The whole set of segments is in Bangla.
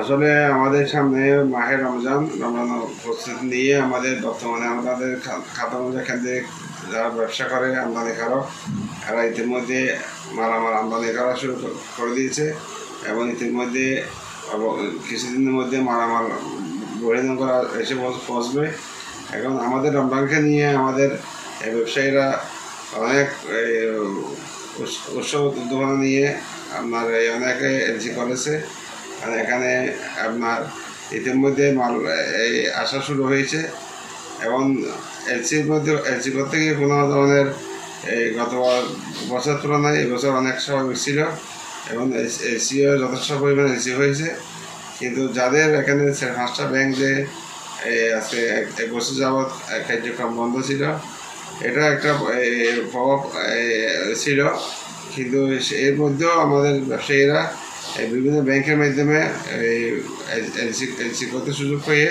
আসলে আমাদের সামনে মাহে রমজান প্রস্তুতি নিয়ে আমাদের বর্তমানে আমাদের খাদ্য কেন্দ্রে যারা ব্যবসা করে আমদানিকারক এরা ইতিমধ্যে মালামাল আমদানি করা শুরু করে দিয়েছে এবং ইতিমধ্যে কিছুদিনের মধ্যে মালামাল বহির্গমন করা এসে পৌঁছবে। এখন আমাদের রমজানকে নিয়ে আমাদের ব্যবসায়ীরা অনেক উৎসব উদ্দীপনা নিয়ে আপনার অনেকে এলসি করেছে। এখানে আপনার ইতিমধ্যে মাল আসা শুরু হয়েছে এবং এলসি করতে গিয়ে কোনো ধরনের গত বছর তুলনায় এবছর অনেক স্বাভাবিক ছিল এবং এলসিও যথেষ্ট পরিমাণে এলসি হয়েছে। কিন্তু যাদের এখানে 5টা ব্যাংক যে আজকে 1 বছর যাবৎ কার্যক্রম বন্ধ ছিল, এটা একটা প্রভাব ছিল। কিন্তু এর মধ্যেও আমাদের ব্যবসায়ীরা বিভিন্ন ব্যাংকের মাধ্যমে এলসি করতে সুযোগ পেয়ে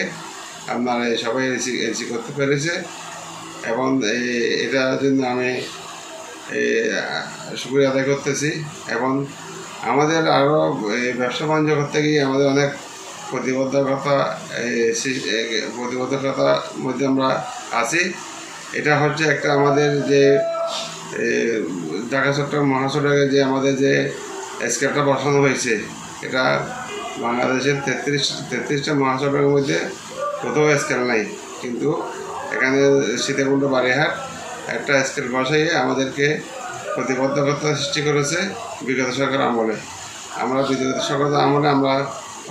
আপনার সবাই এলসি করতে পেরেছে এবং এটার জন্য আমি শুকরিয়া আদায় করতেছি। এবং আমাদের আরও ব্যবসা বাণিজ্য করতে গিয়ে আমাদের অনেক প্রতিবদ্ধকতার মধ্যে আমরা আছি। এটা হচ্ছে একটা আমাদের যে ঢাকা চট্টগ্রাম মহাসড়কে যে আমাদের যে স্কেলটা বসানো হয়েছে, এটা বাংলাদেশের 33টা মহাসড়কের মধ্যে কোথাও স্কেল নাই। কিন্তু এখানে সীতাকুণ্ড বারিহাট একটা স্কেল বসাইয়ে আমাদেরকে প্রতিবদ্ধকতা সৃষ্টি করেছে বিগত সরকার আমলে। আমরা বিগত সরকার আমলে আমরা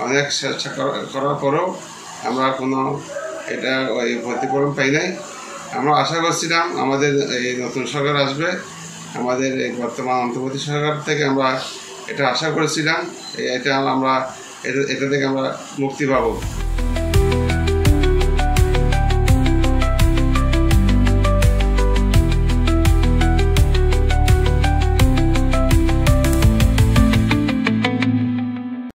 অনেক চেষ্টা করার পরেও আমরা কোনো এটা প্রতিফলন পাই নাই। আমরা আশা করছিলাম আমাদের এই নতুন সরকার আসবে, আমাদের এই বর্তমান অন্তর্বর্তী সরকার থেকে আমরা এটা আশা করেছিলাম, এটা থেকে আমরা মুক্তি পাবো।